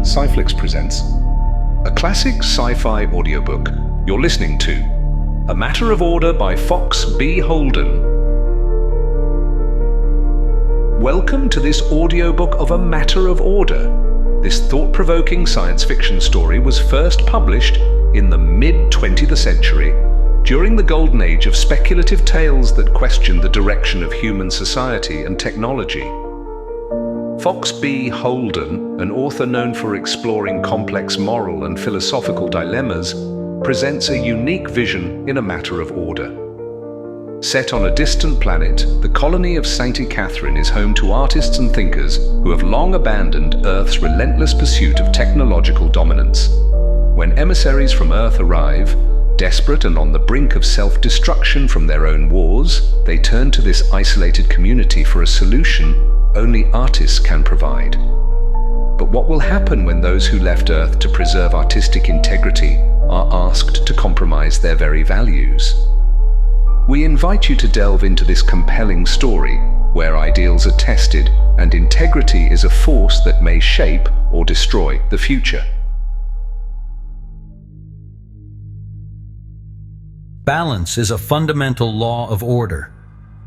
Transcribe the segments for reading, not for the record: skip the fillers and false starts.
Sci-Flix presents a classic sci-fi audiobook. You're listening to A Matter of Order by Fox B. Holden. Welcome to this audiobook of A Matter of Order. This thought-provoking science fiction story was first published in the mid-20th century, during the golden age of speculative tales that questioned the direction of human society and technology. Fox B. Holden, an author known for exploring complex moral and philosophical dilemmas, presents a unique vision in A Matter of Order. Set on a distant planet, the colony of St. Catherine is home to artists and thinkers who have long abandoned Earth's relentless pursuit of technological dominance. When emissaries from Earth arrive, desperate and on the brink of self-destruction from their own wars, they turn to this isolated community for a solution only artists can provide. But what will happen when those who left Earth to preserve artistic integrity are asked to compromise their very values? We invite you to delve into this compelling story, where ideals are tested and integrity is a force that may shape or destroy the future. Balance is a fundamental law of order.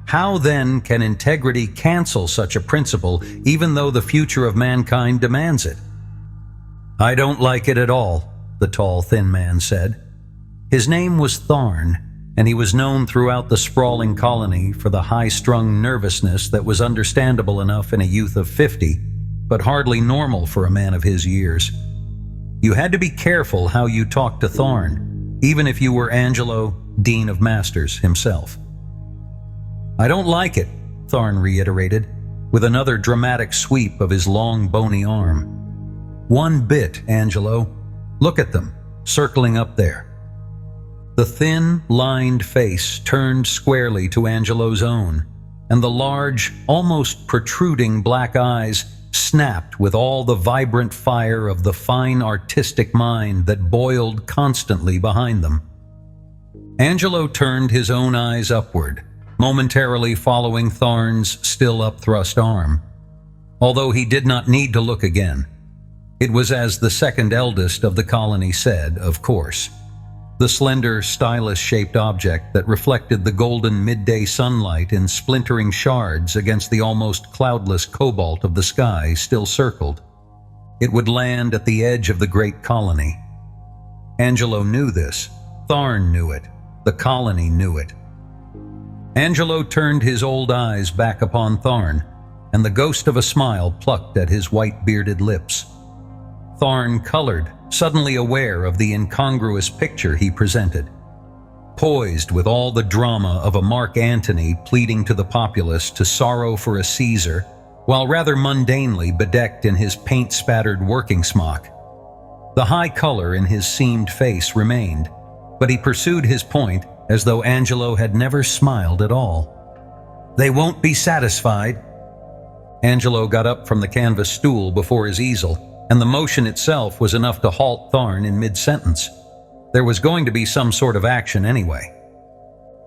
How then can integrity cancel such a principle, even though the future of mankind demands it? "I don't like it at all," the tall, thin man said. His name was Tharn, and he was known throughout the sprawling colony for the high-strung nervousness that was understandable enough in a youth of 50, but hardly normal for a man of his years. You had to be careful how you talked to Tharn, even if you were Angelo, Dean of Masters, himself. "I don't like it," Tharn reiterated, with another dramatic sweep of his long, bony arm. "One bit, Angelo. Look at them, circling up there." The thin, lined face turned squarely to Angelo's own, and the large, almost protruding black eyes snapped with all the vibrant fire of the fine artistic mind that boiled constantly behind them. Angelo turned his own eyes upward, momentarily following Tharn's still upthrust arm, although he did not need to look again. It was as the second eldest of the colony said, of course. The slender, stylus-shaped object that reflected the golden midday sunlight in splintering shards against the almost cloudless cobalt of the sky still circled. It would land at the edge of the great colony. Angelo knew this. Tharn knew it. The colony knew it. Angelo turned his old eyes back upon Tharn, and the ghost of a smile plucked at his white-bearded lips. Tharn colored, suddenly aware of the incongruous picture he presented. Poised with all the drama of a Mark Antony pleading to the populace to sorrow for a Caesar, while rather mundanely bedecked in his paint-spattered working smock. The high color in his seamed face remained, but he pursued his point as though Angelo had never smiled at all. "They won't be satisfied." Angelo got up from the canvas stool before his easel, and the motion itself was enough to halt Tharn in mid-sentence. There was going to be some sort of action anyway.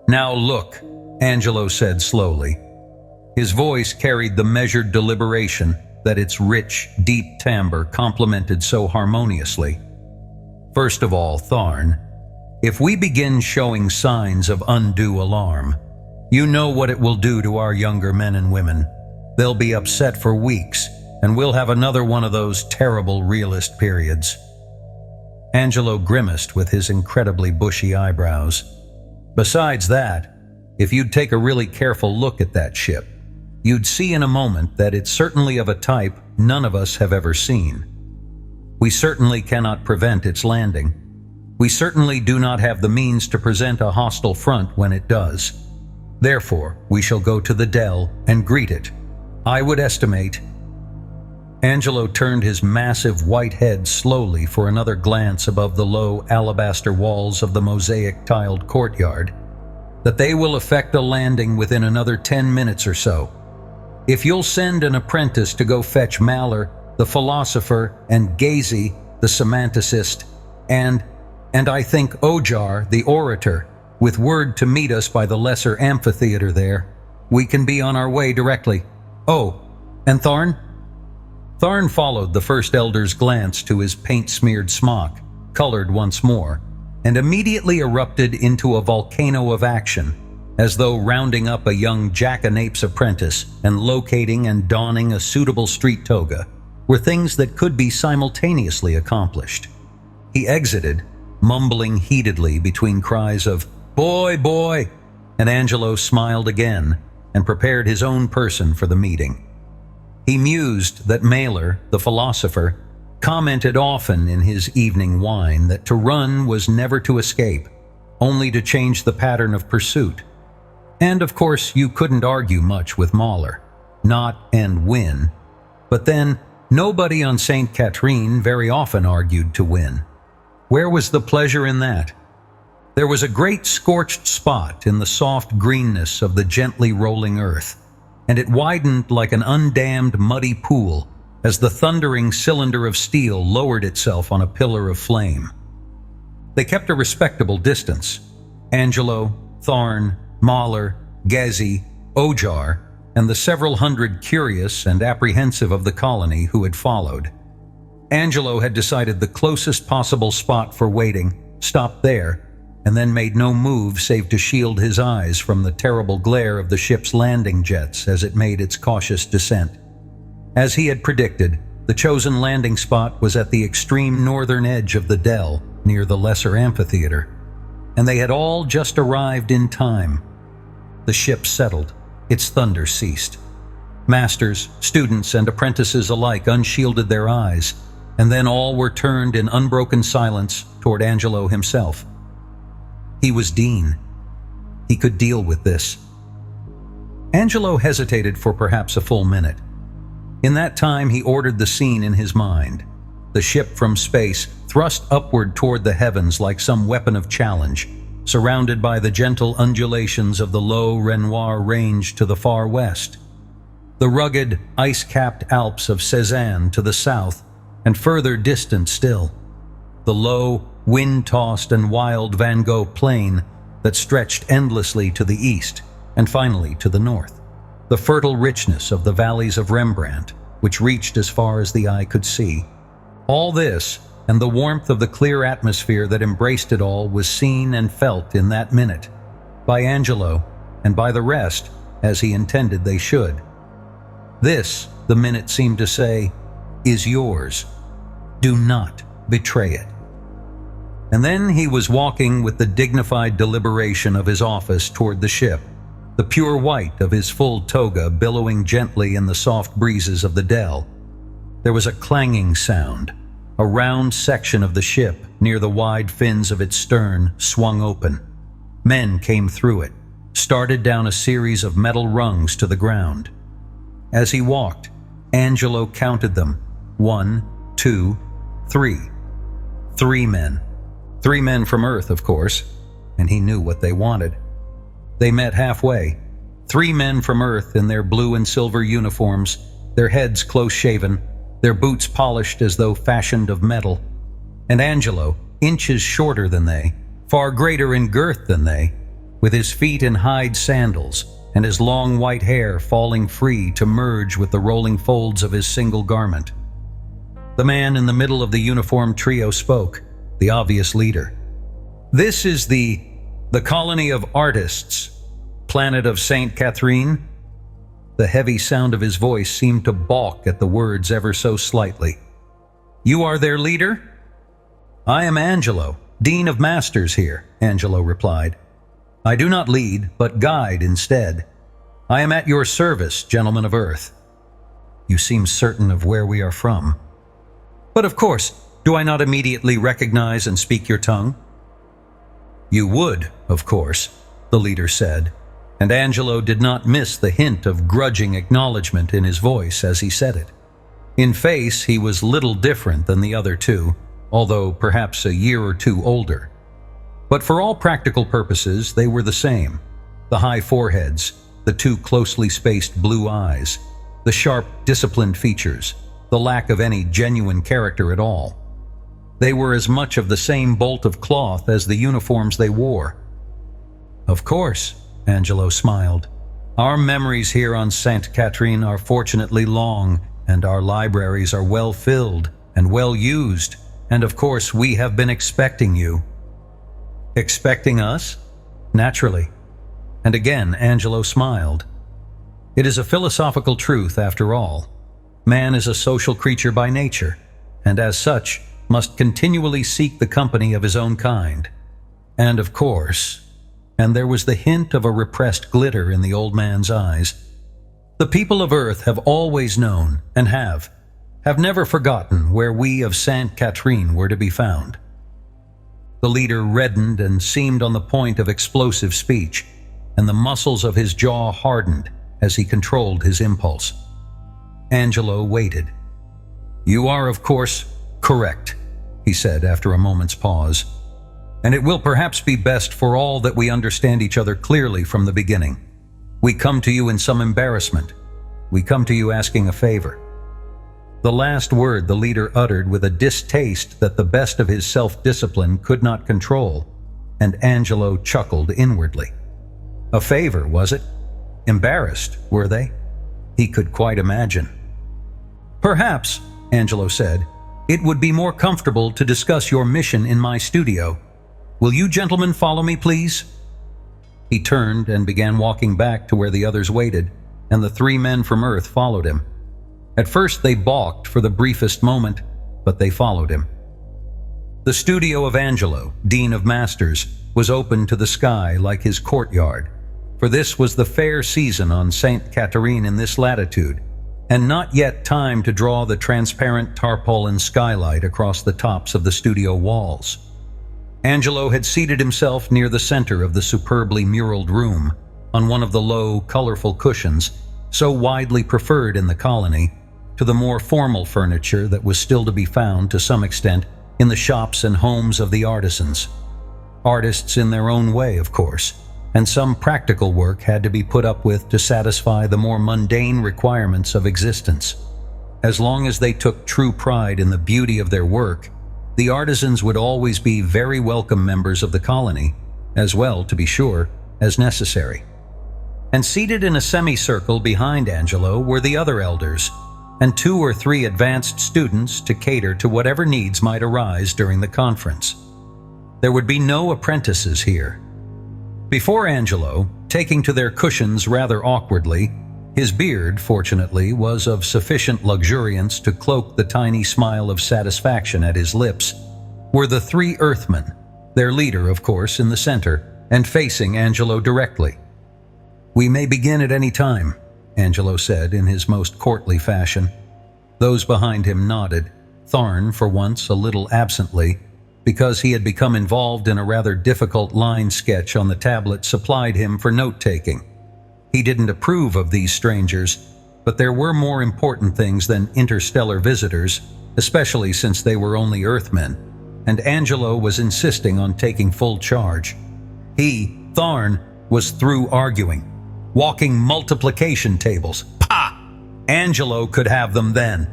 "Now look," Angelo said slowly. His voice carried the measured deliberation that its rich, deep timbre complemented so harmoniously. "First of all, Tharn, if we begin showing signs of undue alarm, you know what it will do to our younger men and women. They'll be upset for weeks, and we'll have another one of those terrible realist periods." Angelo grimaced with his incredibly bushy eyebrows. "Besides that, if you'd take a really careful look at that ship, you'd see in a moment that it's certainly of a type none of us have ever seen. We certainly cannot prevent its landing. We certainly do not have the means to present a hostile front when it does. Therefore, we shall go to the Dell and greet it. I would estimate—" Angelo turned his massive white head slowly for another glance above the low alabaster walls of the mosaic-tiled courtyard, "that they will effect a landing within another 10 minutes or so. If you'll send an apprentice to go fetch Maller, the philosopher, and Gazy, the semanticist, and I think Ojar, the orator, with word to meet us by the lesser amphitheater there, we can be on our way directly. Oh, and Tharn?" Tharn followed the First Elder's glance to his paint-smeared smock, colored once more, and immediately erupted into a volcano of action, as though rounding up a young jackanapes apprentice and locating and donning a suitable street toga were things that could be simultaneously accomplished. He exited, mumbling heatedly between cries of, "Boy, boy!" and Angelo smiled again and prepared his own person for the meeting. He mused that Mailer, the philosopher, commented often in his evening wine that to run was never to escape, only to change the pattern of pursuit. And of course you couldn't argue much with Mahler, not and win. But then, nobody on St. Catherine very often argued to win. Where was the pleasure in that? There was a great scorched spot in the soft greenness of the gently rolling earth, and it widened like an undammed muddy pool as the thundering cylinder of steel lowered itself on a pillar of flame. They kept a respectable distance. Angelo, Tharn, Mahler, Gezi, Ojar, and the several hundred curious and apprehensive of the colony who had followed. Angelo had decided the closest possible spot for waiting, stopped there, and then made no move save to shield his eyes from the terrible glare of the ship's landing jets as it made its cautious descent. As he had predicted, the chosen landing spot was at the extreme northern edge of the dell near the lesser amphitheater, and they had all just arrived in time. The ship settled, its thunder ceased. Masters, students, and apprentices alike unshielded their eyes, and then all were turned in unbroken silence toward Angelo himself. He was Dean. He could deal with this. Angelo hesitated for perhaps a full minute. In that time he ordered the scene in his mind. The ship from space thrust upward toward the heavens like some weapon of challenge, surrounded by the gentle undulations of the low Renoir range to the far west, the rugged, ice-capped Alps of Cézanne to the south, and further distant still, the low, wind-tossed and wild Van Gogh plain that stretched endlessly to the east and finally to the north, the fertile richness of the valleys of Rembrandt, which reached as far as the eye could see. All this, and the warmth of the clear atmosphere that embraced it all, was seen and felt in that minute, by Angelo, and by the rest, as he intended they should. This, the minute seemed to say, is yours. Do not betray it. And then he was walking with the dignified deliberation of his office toward the ship, the pure white of his full toga billowing gently in the soft breezes of the dell. There was a clanging sound. A round section of the ship, near the wide fins of its stern, swung open. Men came through it, started down a series of metal rungs to the ground. As he walked, Angelo counted them. 1, 2, 3. 3 men. 3 men from Earth, of course, and he knew what they wanted. They met halfway. 3 men from Earth in their blue and silver uniforms, their heads close-shaven, their boots polished as though fashioned of metal, and Angelo, inches shorter than they, far greater in girth than they, with his feet in hide sandals and his long white hair falling free to merge with the rolling folds of his single garment. The man in the middle of the uniformed trio spoke, the obvious leader. "This is the colony of artists, planet of St. Catherine." The heavy sound of his voice seemed to balk at the words ever so slightly. "You are their leader?" "I am Angelo, Dean of Masters here," Angelo replied. "I do not lead, but guide instead. I am at your service, gentlemen of Earth." "You seem certain of where we are from." "But of course, do I not immediately recognize and speak your tongue?" "You would, of course," the leader said, and Angelo did not miss the hint of grudging acknowledgement in his voice as he said it. In face, he was little different than the other two, although perhaps a year or two older. But for all practical purposes, they were the same. The high foreheads, the 2 closely spaced blue eyes, the sharp, disciplined features, the lack of any genuine character at all. They were as much of the same bolt of cloth as the uniforms they wore. "Of course," Angelo smiled. "Our memories here on St. Catherine are fortunately long, and our libraries are well filled and well used, and of course we have been expecting you." "Expecting us?" "Naturally." And again Angelo smiled. It is a philosophical truth after all. Man is a social creature by nature, and as such must continually seek the company of his own kind. And of course, and there was the hint of a repressed glitter in the old man's eyes, the people of Earth have always known, and have never forgotten where we of Sainte Catherine were to be found. The leader reddened and seemed on the point of explosive speech, and the muscles of his jaw hardened as he controlled his impulse. Angelo waited. "You are, of course, correct," he said after a moment's pause. "And it will perhaps be best for all that we understand each other clearly from the beginning. We come to you in some embarrassment. We come to you asking a favor." The last word the leader uttered with a distaste that the best of his self-discipline could not control, and Angelo chuckled inwardly. A favor, was it? Embarrassed, were they? He could quite imagine. "Perhaps," Angelo said, "it would be more comfortable to discuss your mission in my studio. Will you gentlemen follow me, please?" He turned and began walking back to where the others waited, and the three men from Earth followed him. At first they balked for the briefest moment, but they followed him. The studio of Angelo, Dean of Masters, was open to the sky like his courtyard, for this was the fair season on Sainte Catherine in this latitude, and not yet time to draw the transparent tarpaulin skylight across the tops of the studio walls. Angelo had seated himself near the center of the superbly muraled room, on one of the low, colorful cushions, so widely preferred in the colony, to the more formal furniture that was still to be found to some extent in the shops and homes of the artisans. Artists in their own way, of course, and some practical work had to be put up with to satisfy the more mundane requirements of existence. As long as they took true pride in the beauty of their work, the artisans would always be very welcome members of the colony, as well, to be sure, as necessary. And seated in a semicircle behind Angelo were the other elders, and 2 or 3 advanced students to cater to whatever needs might arise during the conference. There would be no apprentices here. Before Angelo, taking to their cushions rather awkwardly, his beard, fortunately, was of sufficient luxuriance to cloak the tiny smile of satisfaction at his lips, were the 3 Earthmen, their leader, of course, in the center, and facing Angelo directly. "We may begin at any time," Angelo said in his most courtly fashion. Those behind him nodded, Tharn, for once, a little absently, because he had become involved in a rather difficult line sketch on the tablet supplied him for note-taking. He didn't approve of these strangers, but there were more important things than interstellar visitors, especially since they were only Earthmen, and Angelo was insisting on taking full charge. He, Tharn, was through arguing. Walking multiplication tables. Pah! Angelo could have them then.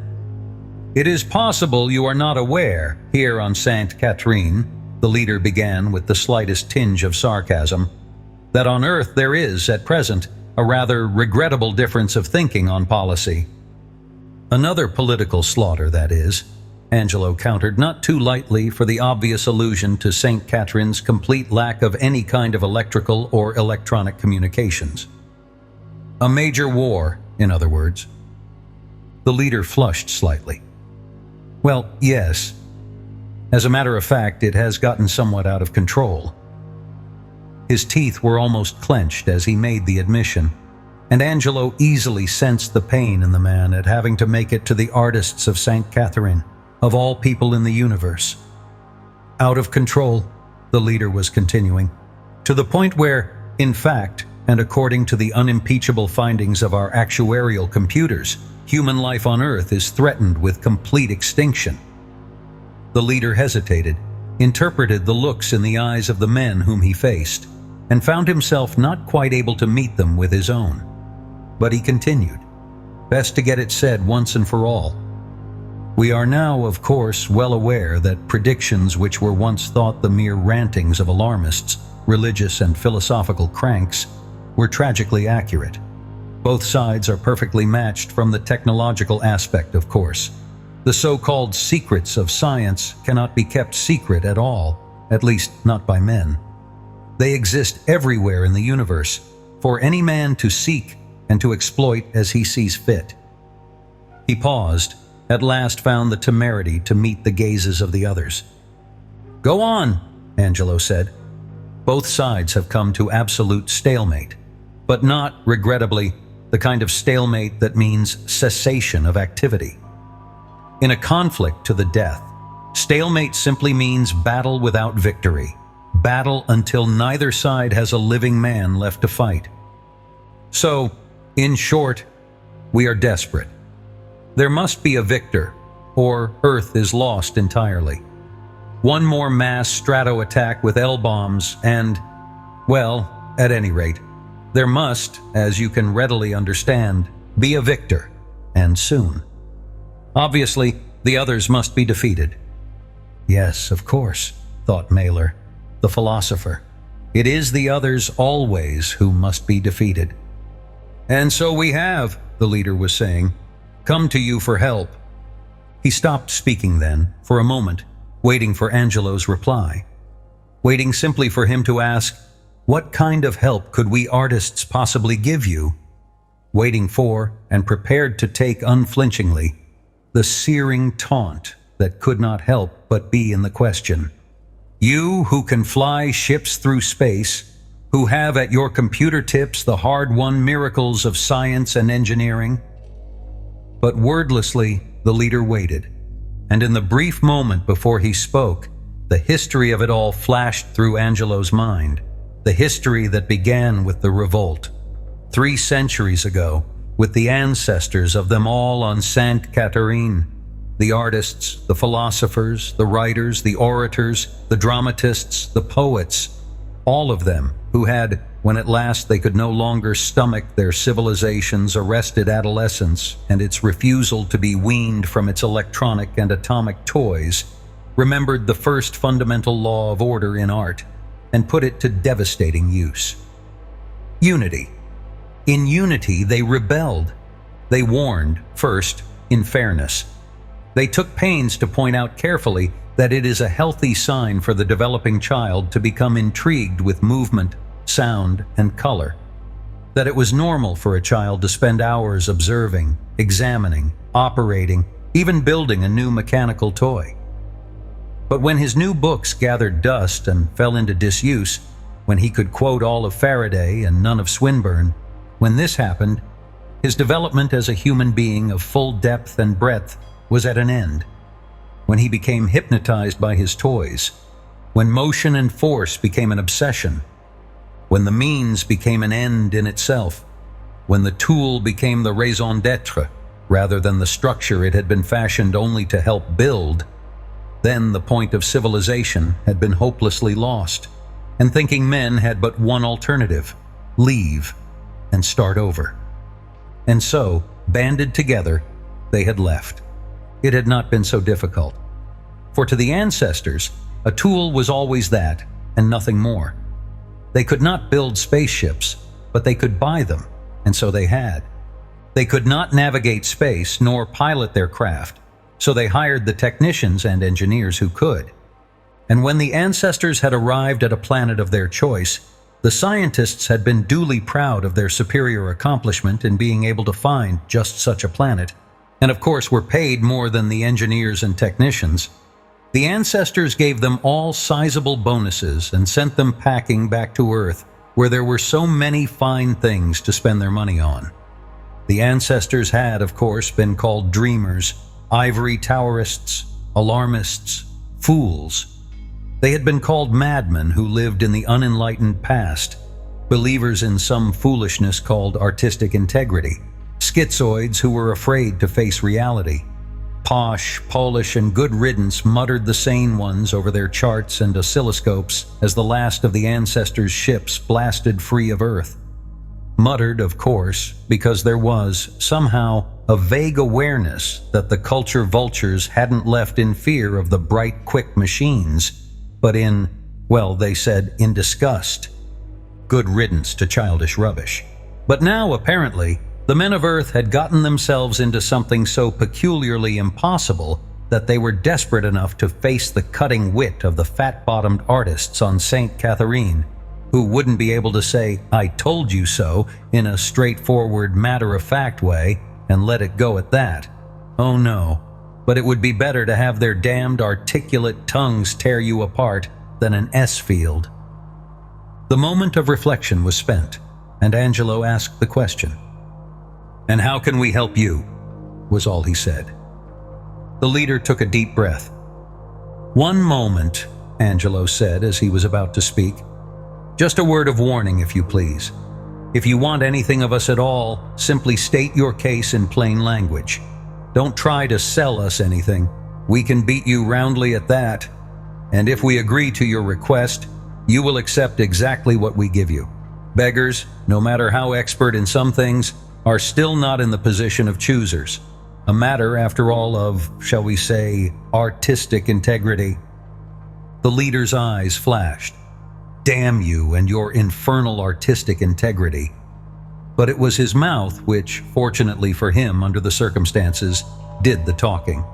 "It is possible you are not aware, here on Sainte Catherine," the leader began with the slightest tinge of sarcasm, "that on Earth there is, at present, a rather regrettable difference of thinking on policy." "Another political slaughter, that is," Angelo countered, not too lightly for the obvious allusion to Sainte Catherine's complete lack of any kind of electrical or electronic communications. "A major war, in other words." The leader flushed slightly. "Well, yes. As a matter of fact, it has gotten somewhat out of control." His teeth were almost clenched as he made the admission, and Angelo easily sensed the pain in the man at having to make it to the artists of Sainte Catherine, of all people in the universe. "Out of control," the leader was continuing, "to the point where, in fact, and according to the unimpeachable findings of our actuarial computers, human life on Earth is threatened with complete extinction." The leader hesitated, interpreted the looks in the eyes of the men whom he faced, and found himself not quite able to meet them with his own. But he continued, best to get it said once and for all. "We are now, of course, well aware that predictions which were once thought the mere rantings of alarmists, religious and philosophical cranks, were tragically accurate. Both sides are perfectly matched from the technological aspect, of course. The so-called secrets of science cannot be kept secret at all, at least not by men. They exist everywhere in the universe, for any man to seek and to exploit as he sees fit. He paused, at last found the temerity to meet the gazes of the others. "Go on," Angelo said. Both sides have come to absolute stalemate, but not, regrettably, the kind of stalemate that means cessation of activity. In a conflict to the death, stalemate simply means battle without victory, battle until neither side has a living man left to fight. So, in short, we are desperate. There must be a victor, or Earth is lost entirely. One more mass strato attack with L-bombs and, well, at any rate, there must, as you can readily understand, be a victor, and soon. Obviously, the others must be defeated. Yes, of course, thought Mailer, the philosopher. It is the others always who must be defeated. "And so we have," the leader was saying, "come to you for help." He stopped speaking then, for a moment, waiting for Angelo's reply. Waiting simply for him to ask, "What kind of help could we artists possibly give you?" Waiting for, and prepared to take unflinchingly, the searing taunt that could not help but be in the question. "You who can fly ships through space, who have at your computer tips the hard-won miracles of science and engineering?" But wordlessly, the leader waited, and in the brief moment before he spoke, the history of it all flashed through Angelo's mind, the history that began with the revolt, 3 centuries ago, with the ancestors of them all on Sainte Catherine, the artists, the philosophers, the writers, the orators, the dramatists, the poets, all of them who had, when at last they could no longer stomach their civilization's arrested adolescence and its refusal to be weaned from its electronic and atomic toys, remembered the first fundamental law of order in art and put it to devastating use. Unity. In unity, they rebelled. They warned, first, in fairness. They took pains to point out carefully that it is a healthy sign for the developing child to become intrigued with movement, sound, and color. That it was normal for a child to spend hours observing, examining, operating, even building a new mechanical toy. But when his new books gathered dust and fell into disuse, when he could quote all of Faraday and none of Swinburne, when this happened, his development as a human being of full depth and breadth was at an end. When he became hypnotized by his toys, when motion and force became an obsession, when the means became an end in itself, when the tool became the raison d'etre rather than the structure it had been fashioned only to help build, then the point of civilization had been hopelessly lost, and thinking men had but one alternative: leave and start over. And so, banded together, they had left. It had not been so difficult. For to the ancestors, a tool was always that, and nothing more. They could not build spaceships, but they could buy them, and so they had. They could not navigate space nor pilot their craft, so they hired the technicians and engineers who could. And when the ancestors had arrived at a planet of their choice, the scientists had been duly proud of their superior accomplishment in being able to find just such a planet, and of course were paid more than the engineers and technicians. The ancestors gave them all sizable bonuses and sent them packing back to Earth, where there were so many fine things to spend their money on. The ancestors had, of course, been called dreamers, ivory towerists, alarmists, fools. They had been called madmen who lived in the unenlightened past, believers in some foolishness called artistic integrity, schizoids who were afraid to face reality. Posh, Polish, and good riddance muttered the sane ones over their charts and oscilloscopes as the last of the ancestors' ships blasted free of Earth. Muttered, of course, because there was, somehow, a vague awareness that the culture vultures hadn't left in fear of the bright, quick machines, but in, well, they said, in disgust. Good riddance to childish rubbish. But now, apparently, The men of Earth had gotten themselves into something so peculiarly impossible that they were desperate enough to face the cutting wit of the fat-bottomed artists on St. Catherine, who wouldn't be able to say, "I told you so," in a straightforward, matter-of-fact way, and let it go at that. Oh no, but it would be better to have their damned articulate tongues tear you apart than an S-field. The moment of reflection was spent, and Angelo asked the question. "And how can we help you?" was all he said. The leader took a deep breath. "One moment," Angelo said as he was about to speak. "Just a word of warning, if you please. If you want anything of us at all, simply state your case in plain language. Don't try to sell us anything. We can beat you roundly at that. And if we agree to your request, you will accept exactly what we give you. Beggars, no matter how expert in some things, are still not in the position of choosers. A matter, after all, of, shall we say, artistic integrity." The leader's eyes flashed. Damn you and your infernal artistic integrity. But it was his mouth which, fortunately for him under the circumstances, did the talking.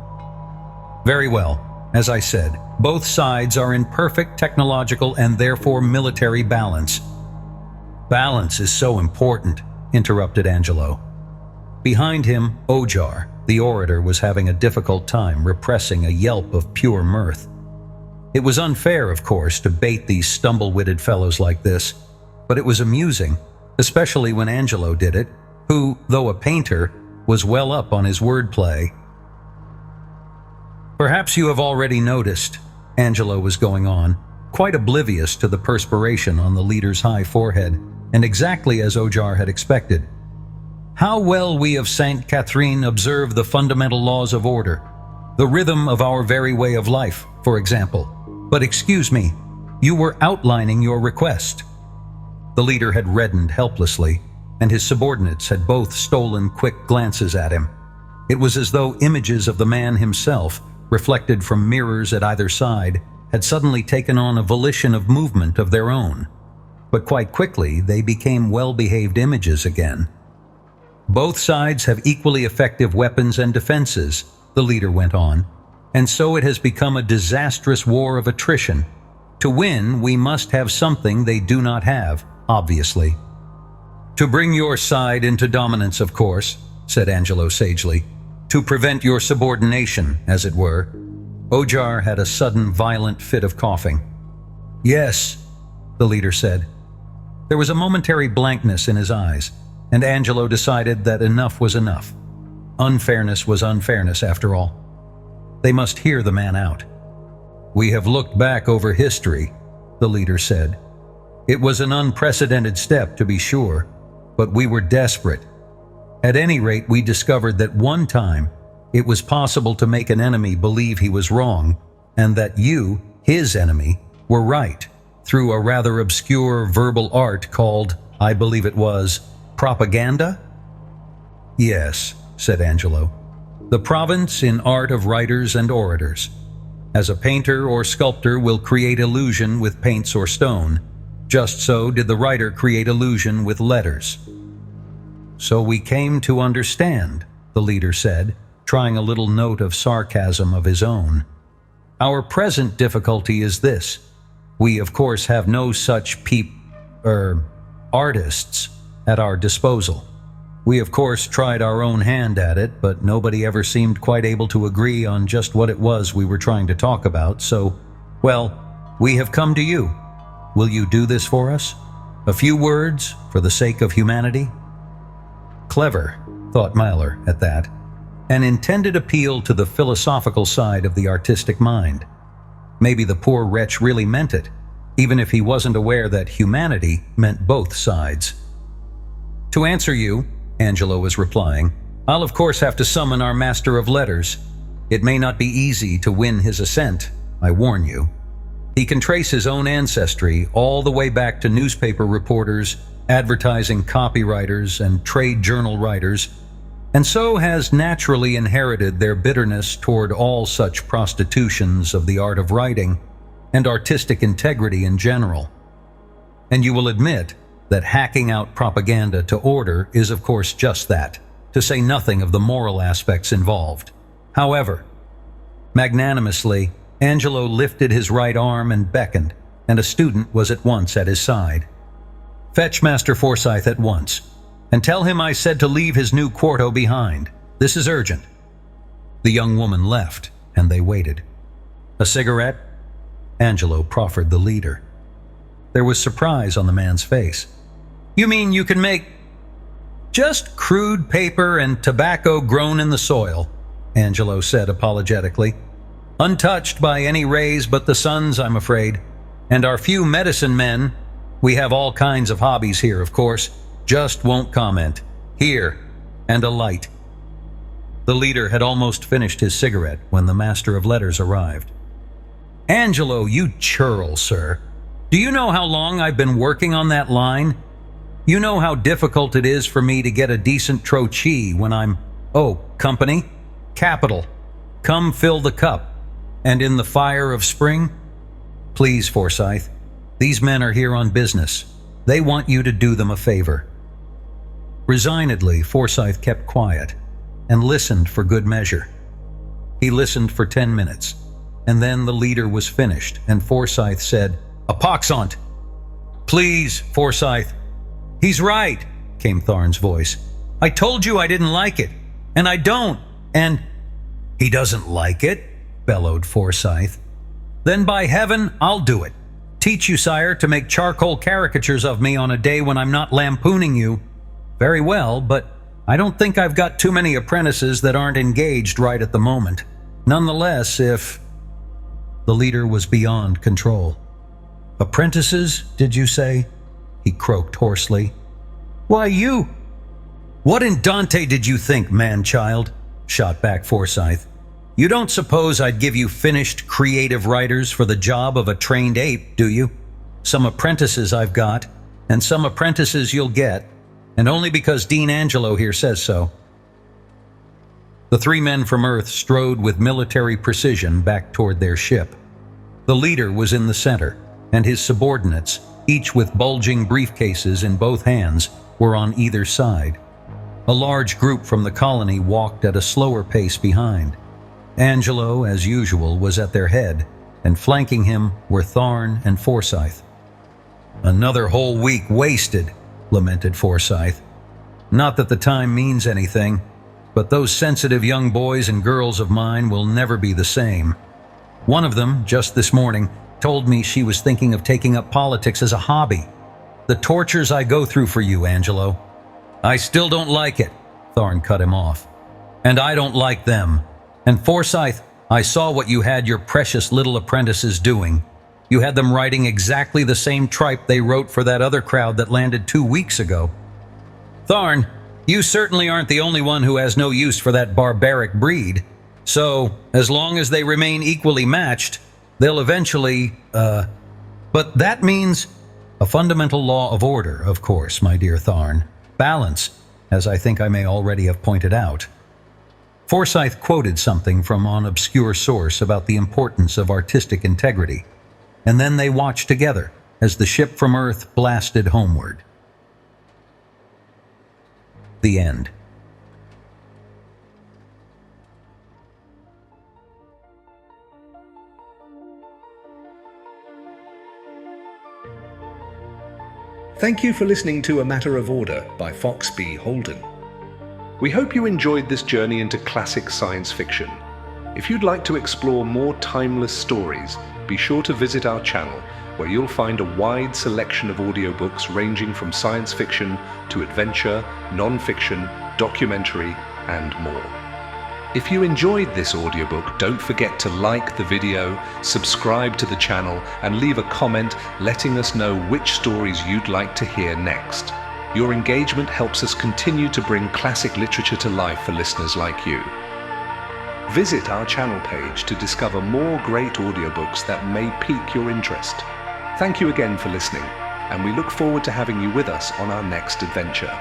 "Very well. As I said, both sides are in perfect technological and therefore military balance." "Balance is so important," interrupted Angelo. Behind him, Ojar, the orator, was having a difficult time repressing a yelp of pure mirth. It was unfair, of course, to bait these stumble-witted fellows like this, but it was amusing, especially when Angelo did it, who, though a painter, was well up on his wordplay. "Perhaps you have already noticed," Angelo was going on, quite oblivious to the perspiration on the leader's high forehead, and exactly as Ojar had expected, "how well we of St. Catherine observe the fundamental laws of order, the rhythm of our very way of life, for example. But excuse me, you were outlining your request." The leader had reddened helplessly, and his subordinates had both stolen quick glances at him. It was as though images of the man himself, reflected from mirrors at either side, had suddenly taken on a volition of movement of their own. But quite quickly they became well-behaved images again. "Both sides have equally effective weapons and defenses," the leader went on, "and so it has become a disastrous war of attrition. To win, we must have something they do not have, obviously." "To bring your side into dominance, of course," said Angelo sagely. "To prevent your subordination, as it were." Ojar had a sudden violent fit of coughing. "Yes," the leader said. There was a momentary blankness in his eyes, and Angelo decided that enough was enough. Unfairness was unfairness, after all. They must hear the man out. "We have looked back over history," the leader said. "It was an unprecedented step, to be sure, but we were desperate. At any rate, we discovered that one time it was possible to make an enemy believe he was wrong, and that you, his enemy, were right, through a rather obscure verbal art called, I believe it was, propaganda?" "Yes," said Angelo. "The province in art of writers and orators. As a painter or sculptor will create illusion with paints or stone, just so did the writer create illusion with letters." "So we came to understand," the leader said, trying a little note of sarcasm of his own. "Our present difficulty is this. We, of course, have no such artists at our disposal. We, of course, tried our own hand at it, but nobody ever seemed quite able to agree on just what it was we were trying to talk about, so, well, we have come to you. Will you do this for us? A few words for the sake of humanity?" Clever, thought Mahler at that, an intended appeal to the philosophical side of the artistic mind. Maybe the poor wretch really meant it, even if he wasn't aware that humanity meant both sides. "To answer you," Angelo was replying, "I'll of course have to summon our master of letters. It may not be easy to win his assent, I warn you. He can trace his own ancestry all the way back to newspaper reporters, advertising copywriters, and trade journal writers, and so has naturally inherited their bitterness toward all such prostitutions of the art of writing and artistic integrity in general. And you will admit that hacking out propaganda to order is of course just that, to say nothing of the moral aspects involved. However, magnanimously, Angelo lifted his right arm and beckoned, and a student was at once at his side. "Fetch Master Forsyth at once, and tell him I said to leave his new quarto behind. This is urgent." The young woman left, and they waited. "A cigarette?" Angelo proffered the leader. There was surprise on the man's face. "You mean you can make—" "Just crude paper and tobacco grown in the soil," Angelo said apologetically. "Untouched by any rays but the sun's, I'm afraid. And our few medicine men, we have all kinds of hobbies here, of course, just won't comment. Here, and a light." The leader had almost finished his cigarette when the Master of Letters arrived. "Angelo, you churl, sir. Do you know how long I've been working on that line? You know how difficult it is for me to get a decent trochee when I'm— Oh, company? Capital. Come fill the cup. And in the fire of spring? Please, Forsyth. These men are here on business. They want you to do them a favor." Resignedly, Forsyth kept quiet and listened for good measure. He listened for 10 minutes, and then the leader was finished, and Forsyth said, "A poxont!" "Please, Forsyth." "He's right," came Tharn's voice. "I told you I didn't like it, and I don't, and—" "He doesn't like it?" bellowed Forsyth. "Then by heaven, I'll do it. Teach you, sire, to make charcoal caricatures of me on a day when I'm not lampooning you. Very well, but I don't think I've got too many apprentices that aren't engaged right at the moment. Nonetheless, if—" The leader was beyond control. "Apprentices, did you say?" he croaked hoarsely. "Why, you—" "What in Dante did you think, man-child?" shot back Forsyth. "You don't suppose I'd give you finished creative writers for the job of a trained ape, do you? Some apprentices I've got, and some apprentices you'll get, and only because Dean Angelo here says so." The 3 men from Earth strode with military precision back toward their ship. The leader was in the center, and his subordinates, each with bulging briefcases in both hands, were on either side. A large group from the colony walked at a slower pace behind. Angelo, as usual, was at their head, and flanking him were Tharn and Forsyth. "Another whole week wasted," lamented Forsyth. "Not that the time means anything, but those sensitive young boys and girls of mine will never be the same. One of them, just this morning, told me she was thinking of taking up politics as a hobby. The tortures I go through for you, Angelo." "I still don't like it," Tharn cut him off. "And I don't like them. And Forsyth, I saw what you had your precious little apprentices doing. You had them writing exactly the same tripe they wrote for that other crowd that landed 2 weeks ago. Tharn, you certainly aren't the only one who has no use for that barbaric breed. So, as long as they remain equally matched, they'll eventually, But that means a fundamental law of order, of course, my dear Tharn. Balance, as I think I may already have pointed out." Forsyth quoted something from an obscure source about the importance of artistic integrity, and then they watched together as the ship from Earth blasted homeward. The end. Thank you for listening to A Matter of Order by Fox B. Holden. We hope you enjoyed this journey into classic science fiction. If you'd like to explore more timeless stories, be sure to visit our channel, where you'll find a wide selection of audiobooks ranging from science fiction to adventure, non-fiction, documentary, and more. If you enjoyed this audiobook, don't forget to like the video, subscribe to the channel, and leave a comment letting us know which stories you'd like to hear next. Your engagement helps us continue to bring classic literature to life for listeners like you. Visit our channel page to discover more great audiobooks that may pique your interest. Thank you again for listening, and we look forward to having you with us on our next adventure.